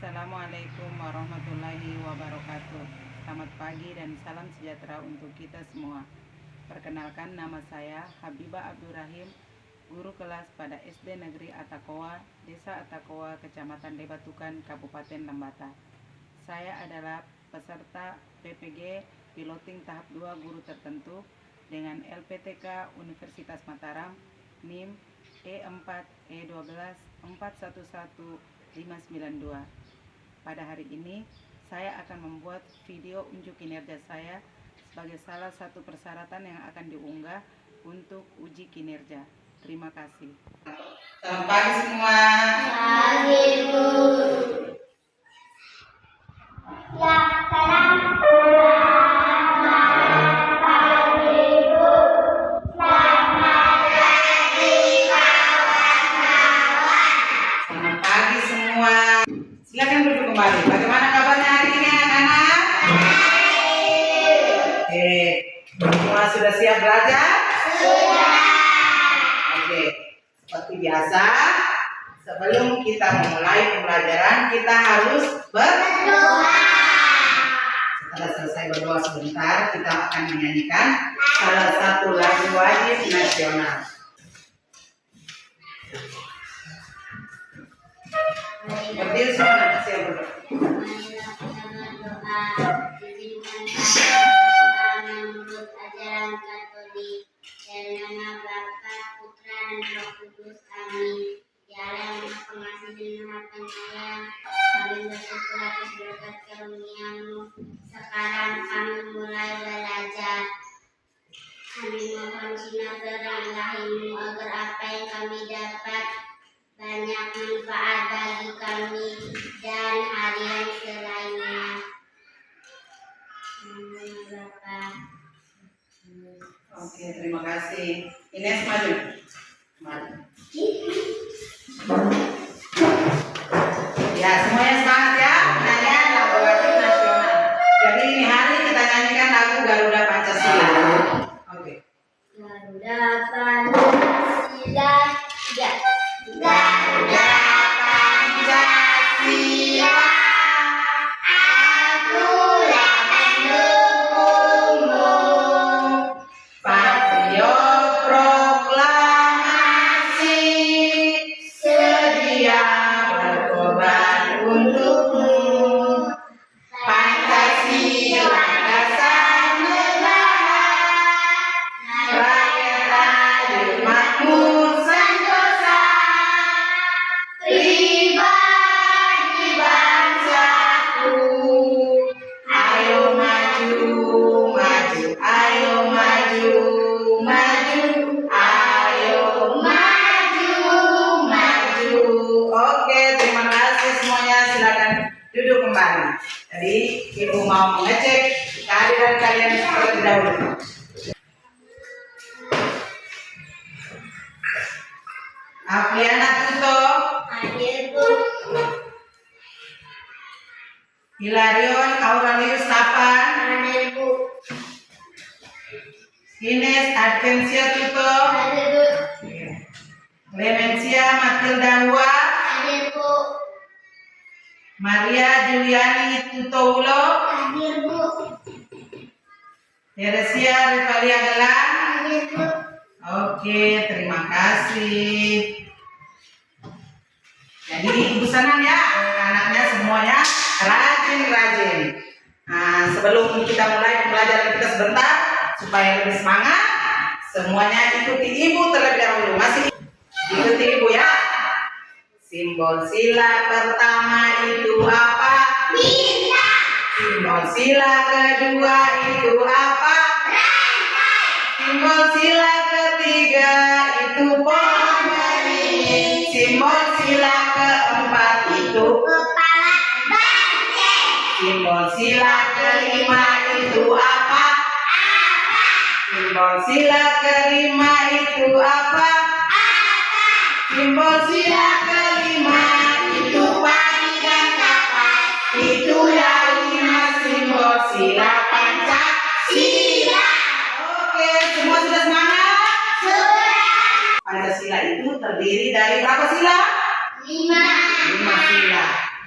Assalamualaikum warahmatullahi wabarakatuh. Selamat pagi dan salam sejahtera untuk kita semua. Perkenalkan, nama saya Habibah Abdurrahim, guru kelas pada SD Negeri Atakoa, Desa Atakoa, Kecamatan Debatukan, Kabupaten Lembata. Saya adalah peserta PPG Piloting tahap 2 guru tertentu dengan LPTK Universitas Mataram, NIM E4E12411592. Pada hari ini, saya akan membuat video unjuk kinerja saya sebagai salah satu persyaratan yang akan diunggah untuk uji kinerja. Terima kasih. Selamat pagi semua. Pagi, Bu. Ya, salam. Selamat pagi, Bu. Selamat pagi, kawan-kawan. Selamat pagi semua. Silakan duduk kembali. Bagaimana kabarnya hari ini, anak-anak? Baik. Oke, semua sudah siap belajar? Sudah. Oke, seperti biasa, sebelum kita memulai pembelajaran, kita harus Berdoa. Setelah selesai berdoa sebentar, kita akan menyanyikan salah satu lagu wajib nasional. Berdiri semua, nanti saya berdoa. Menurut ajaran Katolik, dalam nama Bapa, Putra, dan Roh Kudus. Amin. Ya Allah yang Maha Pengasih dan Maha Penyayang, kami bersyukur atas berkat karunia-Mu. Sekarang kami mulai belajar. Kami mohon sinar terang Ilahi-Mu agar apa yang kami dapat banyak manfaat bagi kami dan harian selainnya. Bapak. Oke, terima kasih. Ines maju. Maju. Ya, semuanya semangat ya. Nyanyian lagu wajib nasional. Jadi ini hari kita nyanyikan lagu Garuda Pancasila. Oke. Garuda Pancasila, ya. Garuda Pancasila, akulah pendukungmu. Patriot proklamasi, sedia berkorban untukmu. Pancasila dasar negara, rakyat adil makmur sentosa, pribadi bangsaku. Ayo maju, maju, ayo maju, maju, ayo maju, maju. Oke, terima kasih semuanya. Silakan duduk kembali. Jadi Ibu mau mengecek kehadiran kalian terlebih dahulu. Afriana Tuto, Hadir, Bu. Hilarion Aurelius Tapan, Hadir, Bu. Ines Advensia Tuto, Hadir, Bu. Clemencia Matilda Hua, Hadir, Bu. Maria Juliani Tutoulo, Hadir, Bu. Teresia Rivalia Gelang. Hadir, Bu. Oke, terima kasih. Jadi Ibu senang ya, anak-anaknya semuanya rajin-rajin. Nah, sebelum kita mulai pembelajaran kita sebentar, supaya lebih semangat, semuanya ikuti Ibu terlebih dahulu. Masih ikuti Ibu ya. Simbol sila pertama itu apa? Bintang. Simbol sila kedua itu apa? Rantai. Simbol sila ketiga itu pohon beringin. Simbol sila keempat itu Kepala banteng. simbol sila kelima itu apa? Apa? Simbol sila kelima itu apa? Apa? Simbol sila kelima itu padi dan kapas. Itulah 5 simbol sila Pancasila. Oke, semua sudah semangat? Sudah. Pancasila itu terdiri dari berapa sila? 5. 5 sila.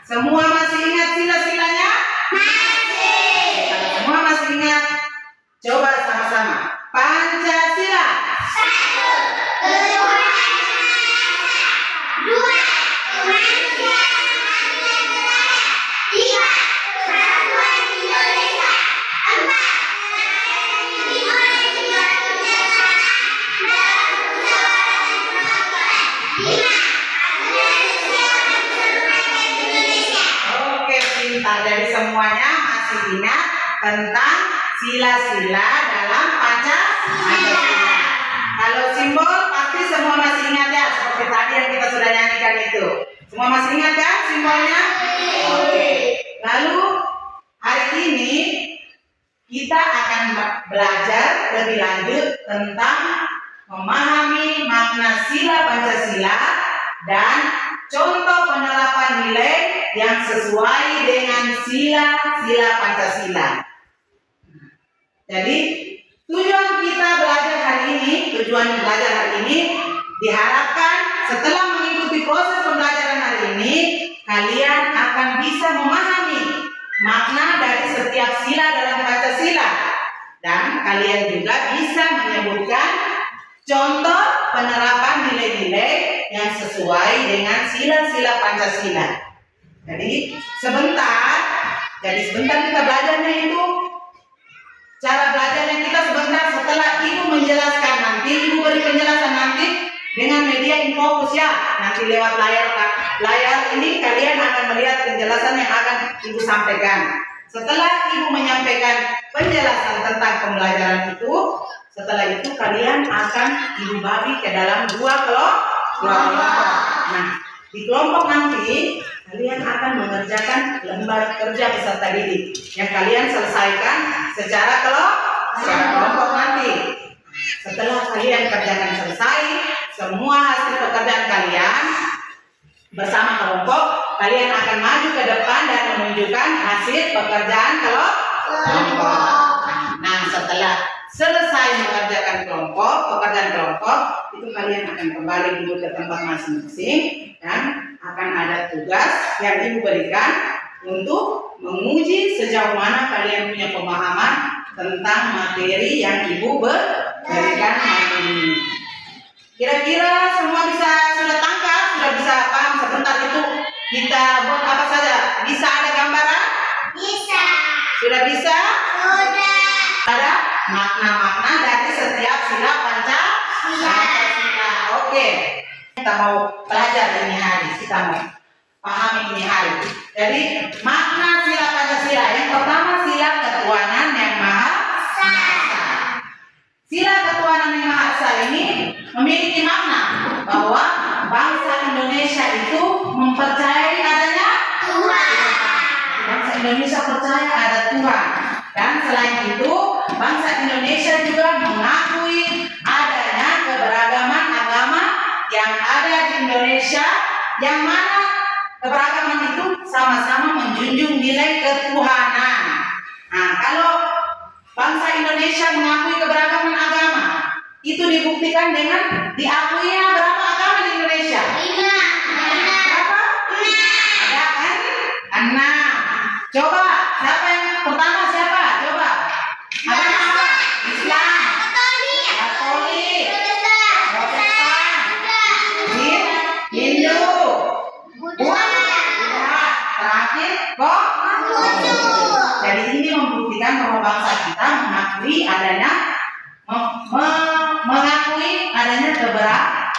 Semua masih ingat sila-silanya? Masih. Kalau semua masih ingat, coba sama-sama. Pancasila. 1. Ketuhanan Maha Esa. 2. Kemanusiaan yang adil dan beradab. 3. Persatuan Indonesia. 4. Negara yang dipimpin oleh jiwa kebijaksanaan dalam kemusyawaratan perwakilan. 5. Aturan sosial bagi seluruh rakyat Indonesia. Oke, pintar. Jadi semuanya masih ingat tentang sila-sila dalam Pancasila. Kalau simbol pasti semua masih ingat ya, seperti tadi yang kita sudah nyanyikan itu. Semua masih ingat kan simbolnya? Oke. Lalu hari ini kita akan belajar lebih lanjut tentang memahami makna sila Pancasila dan contoh penerapan nilai yang sesuai dengan sila-sila Pancasila. Jadi tujuan belajar hari ini diharapkan setelah mengikuti proses pembelajaran hari ini, kalian akan bisa memahami makna dari setiap sila dalam Pancasila dan kalian juga bisa menyebutkan contoh penerapan nilai-nilai yang sesuai dengan sila-sila Pancasila. Jadi sebentar kita belajarnya itu. Cara belajarnya kita sebentar setelah ibu menjelaskan nanti, ibu beri penjelasan nanti dengan media InFokus ya. Nanti lewat layar ini kalian akan melihat penjelasan yang akan ibu sampaikan. Setelah ibu menyampaikan penjelasan tentang pembelajaran itu, setelah itu kalian akan ibu bagi ke dalam dua kelompok. Nah, di kelompok nanti kalian akan mengerjakan lembar kerja peserta didik yang kalian selesaikan secara kelompok nanti. Setelah kalian kerjakan selesai semua hasil pekerjaan kalian bersama kelompok, kalian akan maju ke depan dan menunjukkan hasil pekerjaan kelompok. Nah, setelah selesai mengerjakan pekerjaan kelompok, itu kalian akan kembali dulu ke tempat masing-masing dan akan ada tugas yang ibu berikan untuk menguji sejauh mana kalian punya pemahaman tentang materi yang ibu berikan hari ini. Kira-kira semua sudah tangkap, sudah bisa paham sebentar itu kita buat apa saja? Bisa ada gambaran? Bisa. Sudah bisa? Sudah. Ada makna-makna dari setiap sila Pancasila. Oke. Kita mau belajar ini hari, kita mau pahami ini hari. Jadi makna sila Pancasila yang pertama sila ketuhanan yang Maha Esa. Sila ketuhanan yang Maha Esa ini memiliki makna bahwa bangsa Indonesia itu mempercayai adanya Tuhan. Bangsa Indonesia percaya ada Tuhan. Dan selain itu, bangsa Indonesia juga mengakui adanya keberagaman agama yang ada di Indonesia, yang mana keberagaman itu sama-sama menjunjung nilai ketuhanan. Nah, kalau bangsa Indonesia mengakui keberagaman agama, itu dibuktikan dengan diakuinya berapa agama di Indonesia? 5. Berapa? 6. Ada kan? 6. Coba, siapa yang pertama siapa? Coba. Ada apa? Islam, Katolik, Protestan, Hindu, Buddha, terakhir Konghucu. Jadi ini membuktikan bahwa bangsa kita mengakui adanya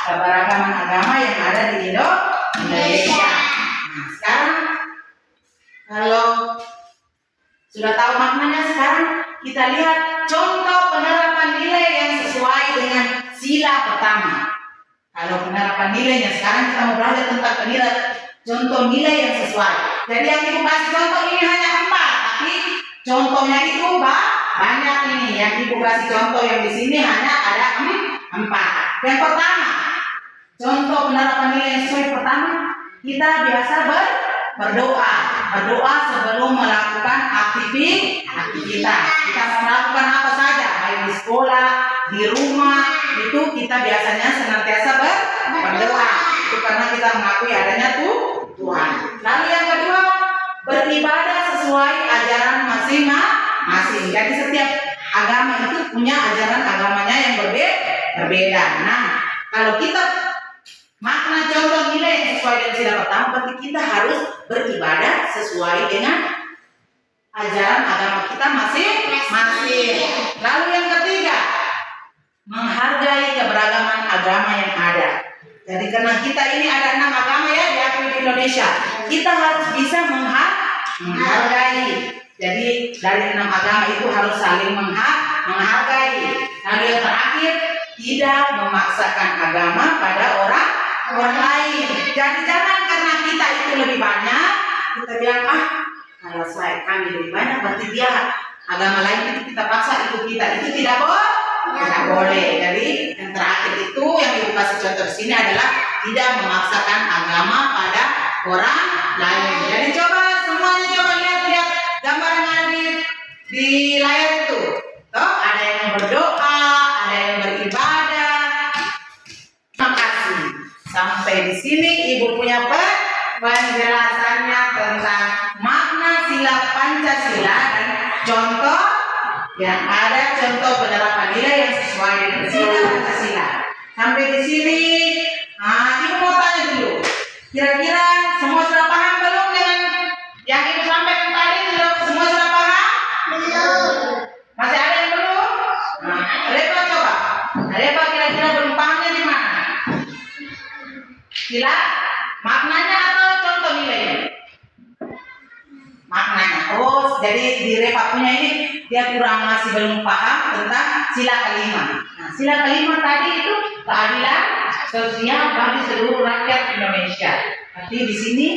keberagaman agama yang ada di Indonesia. Nah, sekarang kalau sudah tahu maknanya, sekarang kita lihat contoh penerapan nilai yang sesuai dengan sila pertama. Kalau penerapan nilainya, sekarang kita mau belajar tentang contoh nilai yang sesuai. Jadi yang ibu kasih contoh ini hanya 4, tapi contohnya itu banyak ini. Yang ibu kasih contoh yang di sini hanya ada 4. Yang pertama, contoh penerapan nilai yang sesuai pertama, kita biasa berdoa sebelum melakukan aktivitas. Kita mau melakukan apa saja, baik di sekolah, di rumah, itu kita biasanya senantiasa berdoa. Itu karena kita mengakui adanya Tuhan. Lalu yang kedua, beribadah sesuai ajaran masing-masing. Jadi setiap agama itu punya ajaran agamanya yang berbeda. Nah, kalau kita makna contoh nilai yang sesuai dengan sila pertama, berarti kita harus beribadah sesuai dengan ajaran agama kita masing-masing. Lalu yang ketiga, menghargai keberagaman agama yang ada. Jadi karena kita ini ada 6 agama ya diakui di Indonesia, kita harus bisa menghargai. Jadi dari 6 agama itu harus saling menghargai. Lalu yang terakhir, tidak memaksakan agama pada orang lain. Jadi jangan karena kita itu lebih banyak, kita bilang kalau kami lebih banyak berarti dia agama lain itu kita paksa ikut kita, itu tidak boleh. Jadi yang terakhir itu yang ibu kasih contoh di sini adalah tidak memaksakan agama pada orang lain. Jadi semuanya coba lihat gambar yang ada di layar itu. Toh ada yang berdoa, ada yang beribadah. Terima kasih. Sampai di sini ibu punya penjelasannya tentang makna sila Pancasila dan contoh yang ada, contoh penerapan nilai yang sesuai dengan sila Pancasila. Sampai di sini, ibu mau tanya dulu. Kira-kira semua sudah paham belum dengan yang ibu sampaikan tadi? Semua sudah paham? Belum. Masih ada yang belum? Repa coba. Repa kira-kira belum pahamnya di mana? Sila maknanya atau contoh nilainya? Maknanya. Jadi di Repa punya ini dia masih belum paham tentang sila kelima. Nah, sila kelima tadi itu keadilan sosial bagi seluruh rakyat Indonesia. Berarti di sini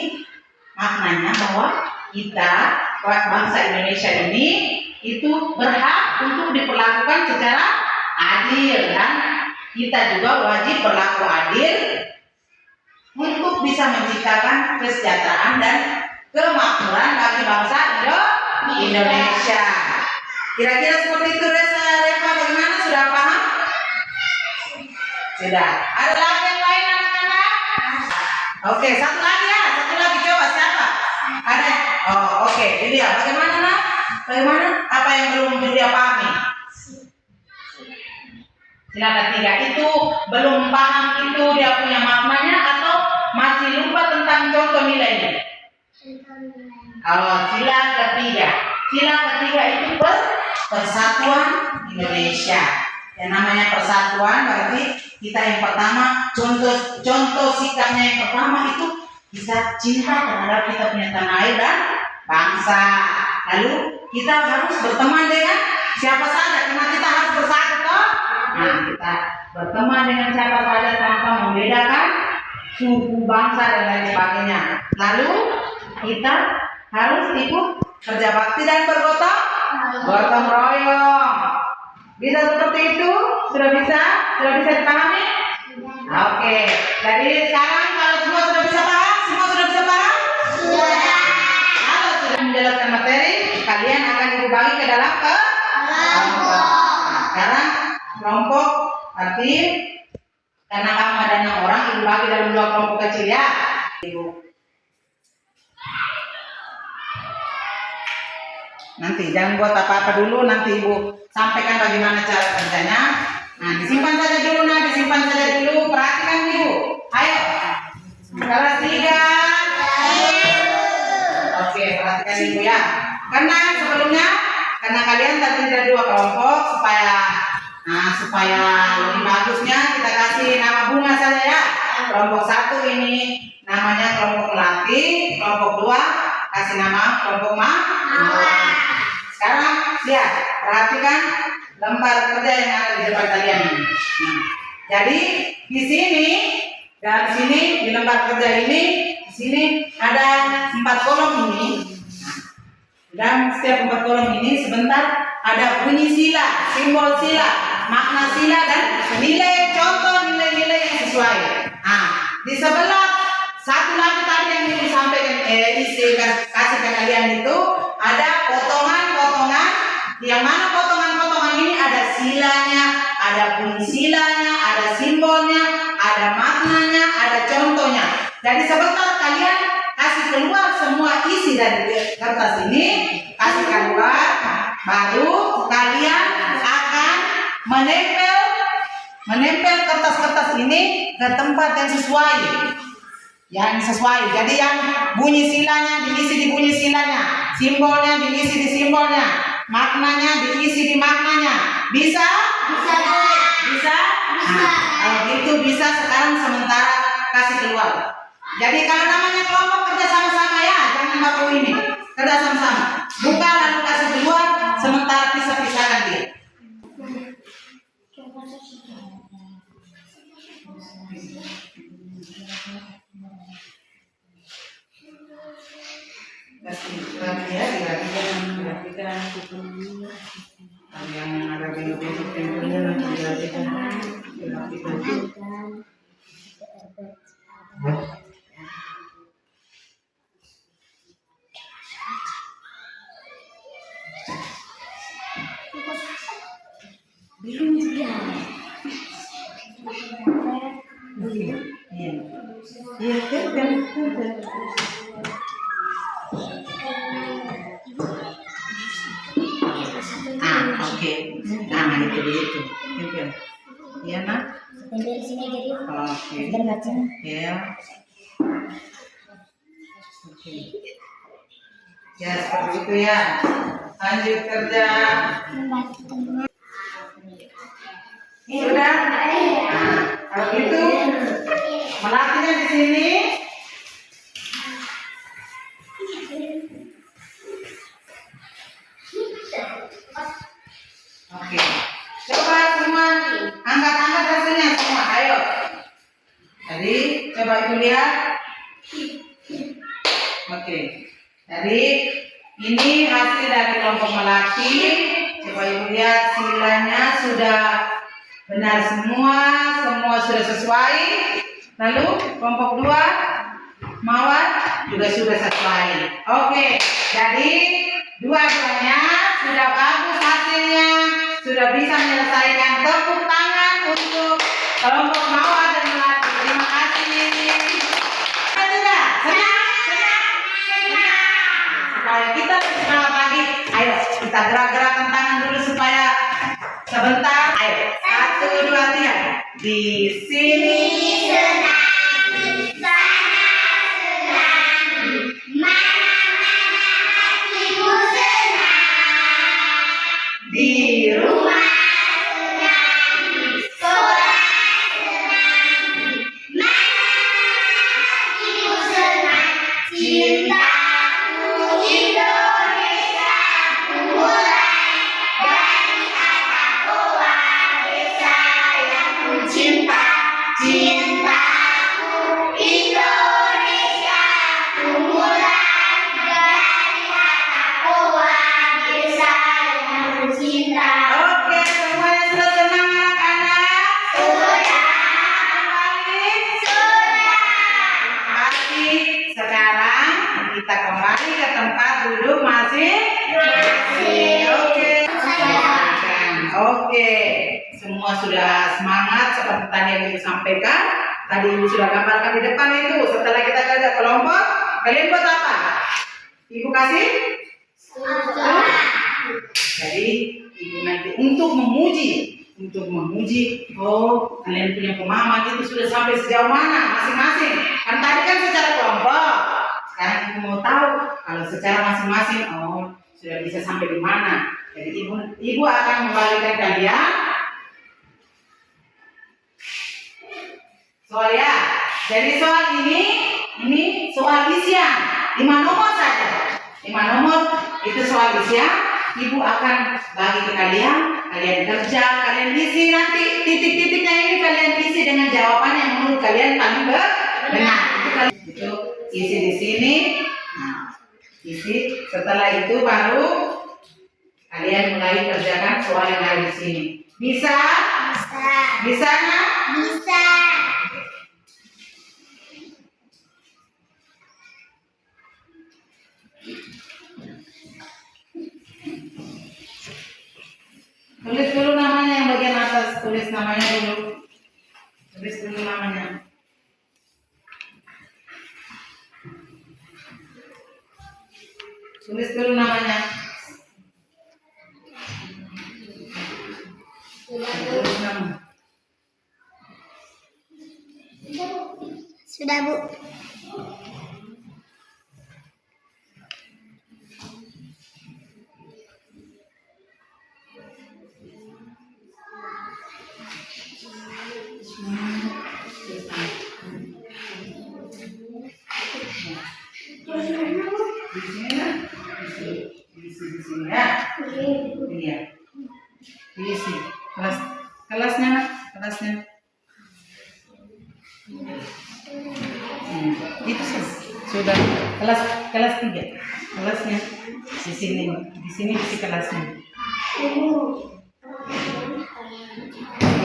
maknanya bahwa kita bangsa Indonesia ini itu berhak untuk diperlakukan secara adil, dan kita juga wajib berlaku adil untuk bisa menciptakan kesejahteraan dan kemakmuran bagi bangsa Indonesia. Kira-kira seperti itu, Repa, bagaimana? Sudah paham? Sudah. Ada lagi yang lain anak-anak? Oke, satu lagi coba siapa? Ada? Oke. Ini ya. Bagaimana nak? Bagaimana? Apa yang belum dia pahami? Sila ketiga itu belum paham itu dia punya maknanya atau masih lupa tentang contoh nilainya? Sila ketiga itu persatuan Indonesia. Yang namanya persatuan berarti kita yang pertama, contoh sikapnya yang pertama itu kita cinta terhadap kita punya tanah air dan bangsa. Lalu kita harus berteman dengan siapa saja karena kita harus bersatu toh. Nah, kita berteman dengan siapa saja tanpa membedakan suku, bangsa dan lain sebagainya. Lalu kita harus ikut kerja bakti dan bergotong royong. Bisa seperti itu? Sudah bisa dipahami? Oke. Jadi sekarang kalau semua sudah bisa paham? Sudah. Kalau sudah menjelaskan materi, kalian akan dibagi ke dalam kelompok. Nah, sekarang kelompok arti karena kamu ada 6 orang, ibu bagi dalam 2 kelompok kecil ya. Ibu. Nanti jangan buat apa-apa dulu, nanti ibu sampaikan bagaimana cara kerjanya. Nah, disimpan saja dulu, perhatikan ibu. Ayo. Kelas 3. Oke, perhatikan ibu ya. Karena sebelumnya, kalian tadi ada 2 kelompok supaya lebih bagusnya kita kasih nama bunga saja ya. Kelompok 1 ini namanya kelompok melati, kelompok 2 kasih nama kelompok mawar. Sekarang lihat, perhatikan lembar kerja yang ada di depan kalian ini. Nah, jadi di sini dan sini di lembar kerja ini, di sini ada 4 kolom ini. Nah, dan setiap 4 kolom ini sebentar ada bunyi sila, simbol sila, makna sila dan nilai contoh nilai-nilai yang sesuai. Nah, di sebelah satu lagi tadi yang disampaikan kasih ke kalian itu ada potongan-potongan, yang mana potongan-potongan ini ada silanya, ada bunyi silanya, ada simbolnya, ada maknanya, ada contohnya. Jadi sebentar kalian kasih keluar semua isi dari kertas ini kasih keluar, baru kalian akan menempel kertas-kertas ini ke tempat yang sesuai. Jadi yang bunyi silanya diisi di bunyi silanya, simbolnya diisi di simbolnya, maknanya diisi di maknanya. Bisa? Kalau gitu bisa sekarang sementara kasih keluar. Jadi kalau namanya kelompok kerja sama-sama ya, jangan baku ini. Kerja sama-sama. Buka lalu kasih keluar, sementara pisah-pisahkan dia. Kasih ya, dirapikan. Yang ada besok tempelnya nanti dirapikan. Iya kan. Oke. Nah, itu begitu. Iya, Nak? Dari sini jadi. Oke. Ya. Oke. Ya, seperti itu ya. Lanjut kerja. Sudah? Nah, kalau gitu melatihnya di sini. Oke. Coba semua angkat hasilnya semua. Ayo. Jadi coba ibu lihat. Oke. Jadi ini hasil dari kelompok melatih. Coba ibu lihat silanya sudah benar semua sudah sesuai. Lalu kelompok 2 mawar juga sudah sesuai. Oke. Jadi dua-duanya sudah bagus hasilnya, sudah bisa menyelesaikan. Tepuk tangan untuk kelompok mawar dan melati. Terima kasih. Senang? Supaya kita semangat lagi. Ayo kita gerak-gerakkan tangan dulu supaya sebentar. Ayo 1, 2, 3. Di sini Senang, di sana senang, mana-mana hatimu senang. di Rumah senang, di sekolah senang, mana-mana hatimu senang. Cintaku Indonesia ku mulai dari atap goa desa yang ku cinta. Cintaku Indonesia ku mulai dari atap goa desa yang ku cinta. Oke, semuanya sudah senang anak-anak? Sudah, Kembali. sudah. Kasih. Sekarang kita kembali ke tempat duduk masing-masing. Oke, semua sudah semangat seperti tadi yang Ibu sampaikan. Tadi Ibu sudah gambarkan di depan itu. Setelah kita kerja kelompok, kalian buat apa? Ibu kasih? Sudah. Jadi Ibu nanti untuk memuji, oh kalian punya pemahaman itu sudah sampai sejauh mana masing-masing. Kan tadi kan secara kelompok. Sekarang Ibu mau tahu kalau secara masing-masing, oh sudah bisa sampai di mana. Jadi Ibu akan membagikan kalian soal ya. Jadi soal ini soal isian 5 nomor saja. 5 nomor itu soal isian. Ibu akan bagi ke kalian kerja, kalian isi nanti titik-titiknya ini kalian isi dengan jawaban yang menurut kalian paling benar. Itu isi di sini. Nah, isi. Setelah itu baru kalian mulai kerjakan soal yang ada di sini. Bisa? Bisa? Bisa. Tulis dulu namanya yang bagian atas. Tulis namanya dulu. Tulis dulu namanya. Tulis dulu namanya. Tulis nama. Sudah, Bu. Di sini ya. Iya. Diisi. Kelasnya. Itu sudah kelas 3. Kelasnya di sini isi kelasnya.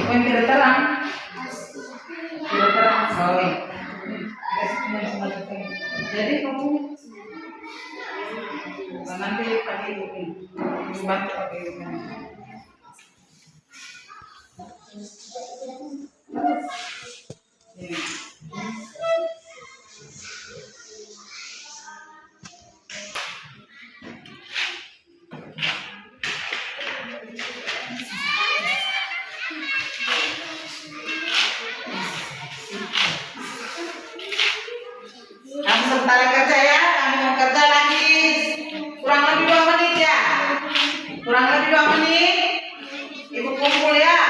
Yang tidak terang. Oh, iya. Jadi kamu nanti pakai ini. Bantu pakai ini. Kamu sebentar kerja ya, kamu mau kerja lagi kurang lebih 2 menit ya. Kurang lebih 2 menit. Ibu kumpul ya.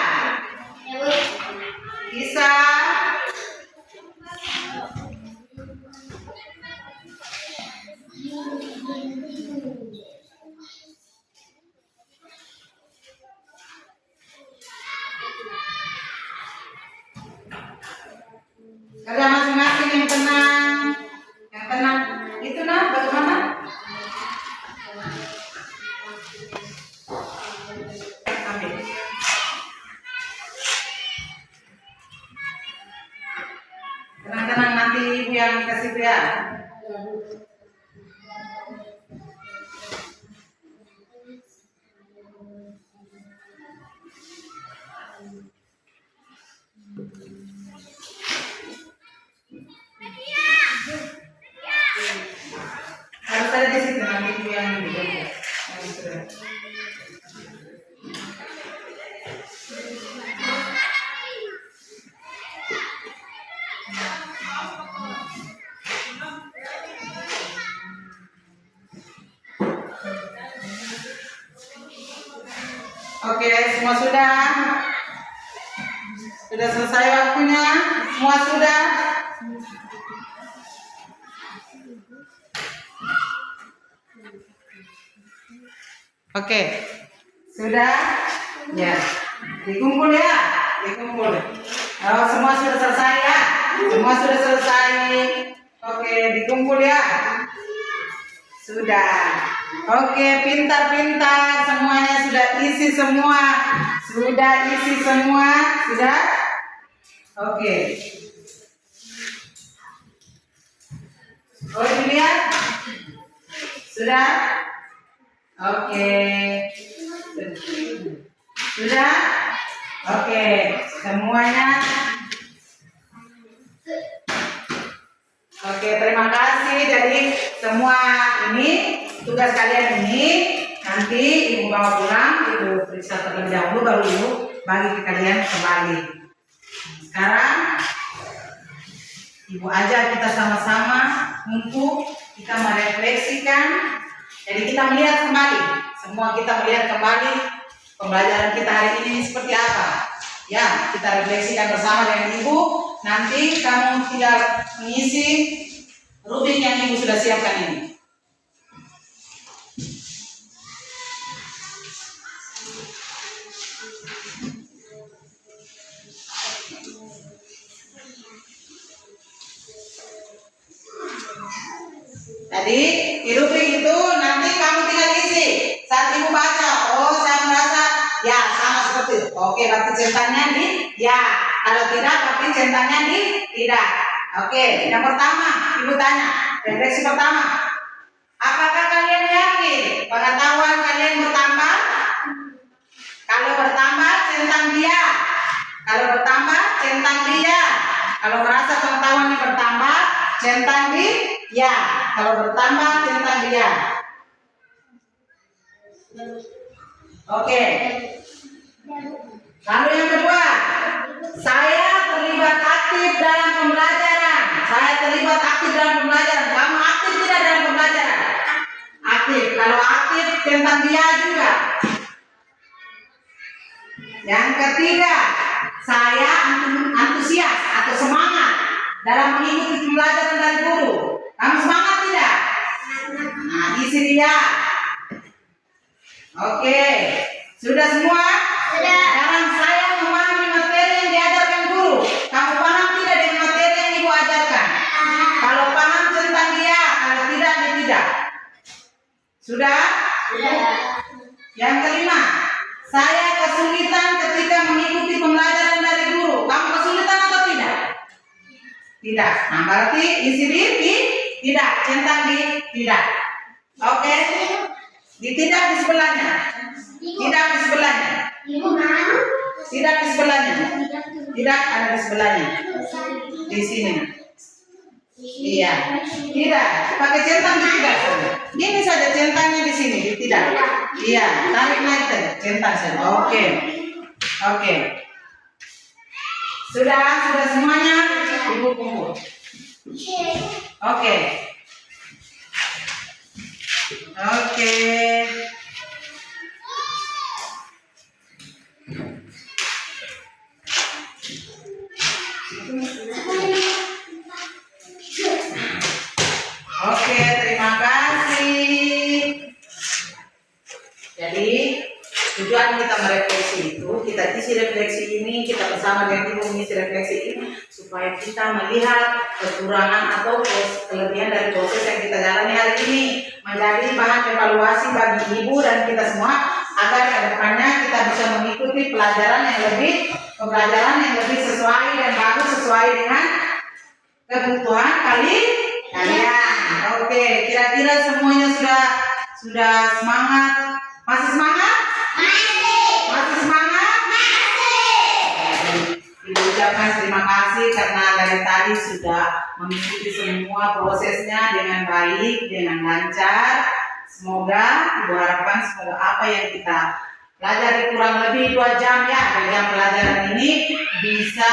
Bisa. Kerja masing-masing yang tenang. Itu nah, bagaimana? Ambil. Tenang-tenang, nanti ibu yang kasih ya. Harus ada di situ nanti ibu yang dibaca. Oke, semua sudah? Sudah selesai waktunya? Semua sudah? Oke, sudah? Ya, dikumpul ya, dikumpul. Oh, semua sudah selesai ya? Semua sudah selesai. Oke, dikumpul ya. Sudah. Oke, pintar-pintar. Semuanya sudah isi semua. Sudah isi semua. Sudah? Oke. Oh, dilihat? Sudah? Oke. Sudah? Oke. Semuanya. Oke, terima kasih. Jadi semua ini tugas kalian ini nanti ibu bawa pulang, ibu periksa terlebih dahulu baru ibu bagi ke kalian kembali. Sekarang ibu ajar kita sama-sama untuk kita merefleksikan. Jadi kita melihat kembali, semua kita melihat kembali pembelajaran kita hari ini seperti apa. Ya, kita refleksikan bersama dengan ibu. Nanti kamu tinggal mengisi rubrik yang ibu sudah siapkan ini. Jadi di rubrik itu nanti kamu tinggal isi. Saat ibu baca, oh saya merasa ya sama seperti itu. Oke, berarti centangnya di ya. Kalau tidak, berarti centangnya di tidak. Oke, yang pertama ibu tanya, refleksi pertama. Apakah kalian yakin pengetahuan kalian bertambah? Kalau bertambah, centang dia. Kalau bertambah, centang dia. Kalau merasa pengetahuannya bertambah, centang di ya. Kalau bertambah, centang dia. Oke. Lalu yang kedua, saya terlibat aktif dalam pembelajaran. Saya terlibat aktif dalam pembelajaran. Kamu aktif tidak dalam pembelajaran? Aktif. Kalau aktif tentang dia juga. Yang ketiga, saya antusias atau semangat dalam mengikuti pembelajaran dari guru. Kamu semangat tidak? Nah, isi dia. Oke, sudah semua? Sudah. Sekarang saya memahami materi yang diajarkan guru. Kamu paham tidak dengan materi yang ibu ajarkan? Kalau paham tentang dia, kalau tidak, dia tidak. Sudah? Sudah. Yang kelima, saya kesulitan ketika mengikuti pembelajaran dari guru. Kamu kesulitan atau tidak? Tidak. Nah, berarti isi di tidak, centang di tidak. Oke? Di tidak di sebelahnya. Tidak di sebelahnya. Ibu mana? Tidak di sebelahnya. Tidak ada di sebelahnya. Di sini. Iya. Tidak. Pakai centang di tidak saja. Ini saja centangnya di sini. Di tidak. Iya. Tarik naik saja. Centang saja. Oke. Oke. Sudah semuanya. Ibu kumpul. Oke. Oke. Oke, terima kasih. Jadi tujuan kita merefleksi itu, kita isi refleksi ini, kita bersama dengan ibu mengisi refleksi ini supaya kita melihat kekurangan atau kelebihan dari proses yang kita jalani hari ini, menjadi bahan evaluasi bagi ibu dan kita semua agar kedepannya kita bisa mengikuti pembelajaran yang lebih sesuai dan bagus sesuai dengan kebutuhan kalian. Oke, kira-kira semuanya sudah semangat? Masih semangat? Masih semangat? Ibu ucapkan terima kasih karena dari tadi sudah mengikuti semua prosesnya dengan baik, dengan lancar. Semoga ibu harapkan semoga apa yang kita pelajari kurang lebih 2 jam ya, 2 jam pelajaran ini bisa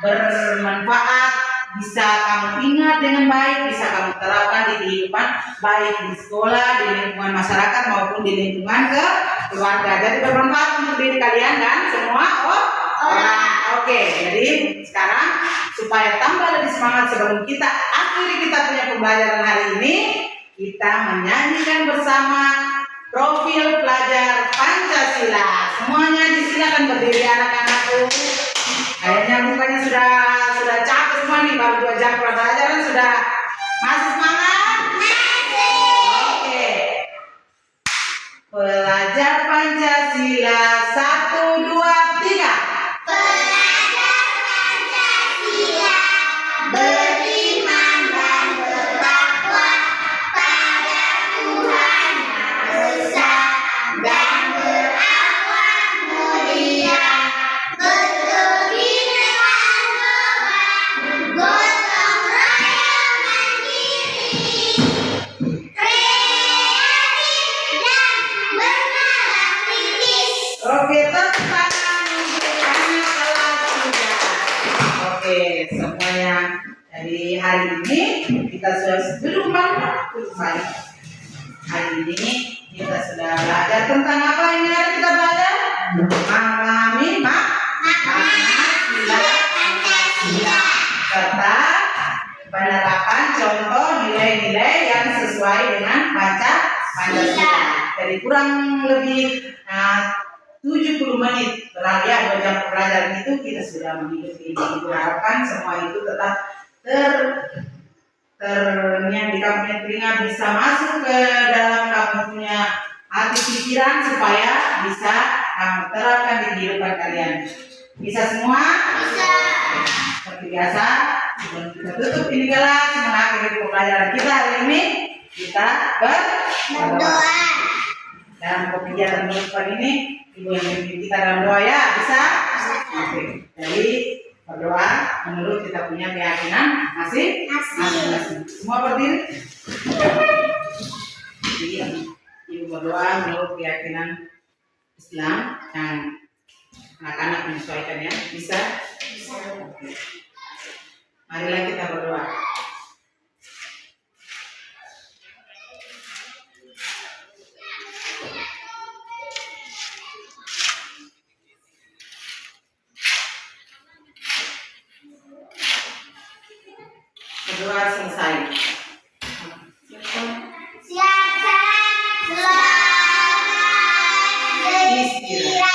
bermanfaat, bisa kamu ingat dengan baik, bisa kamu terapkan di kehidupan baik di sekolah, di lingkungan masyarakat maupun di lingkungan keluarga. Jadi bermanfaat untuk diri kalian dan semua orang. Oke, jadi sekarang supaya tambah lebih semangat sebelum kita akhiri kita punya pembelajaran hari ini, kita menyanyikan bersama profil pelajar Pancasila. Semuanya disilakan berdiri anak-anakku. Kayaknya mukanya sudah capek semua nih, baru 2 jam pelajaran sudah. Masih semangat? Oke. Pelajar Pancasila 1, 2, 3. Pelajar Pancasila beriman dan bertakwa pada Tuhan Yang Esa dan berakhlak mulia, berbudi pekerti, gotong royong mandiri, kreatif dan bernalar kritis. Oke, tepuk tangan untuk anak kelas 3. Oke, semuanya dari hari ini kita sudah duduk balik. Hari ini kita sudah belajar tentang apa ini hari kita belajar? Memahami makna Pancasila serta penerapan contoh nilai-nilai yang sesuai dengan Pancasila. Jadi kurang lebih 70 menit setelah ya 2 jam pelajaran itu kita sudah mengikuti ini. Diharapkan semua itu tetap yang di kamu punya telinga bisa masuk ke dalam kamu punya hati pikiran supaya bisa kamu terapkan di kehidupan kalian. Bisa semua? Bisa. Seperti biasa, sebelum kita tutup ini kelas mengakhiri pembelajaran kita hari ini, kita berdoa. Dalam kegiatan penutupan ini, ibu yang memimpin kita dalam doa ya, bisa? Oke. Jadi berdoa menurut kita punya keyakinan masing-masing. Semua berdiri. Iya. Ibu berdoa menurut keyakinan Islam dan anak-anak menyesuaikan ya. Bisa? Bisa. Oke. Marilah kita berdoa. Berdoa selesai. Siap, selamat istirahat.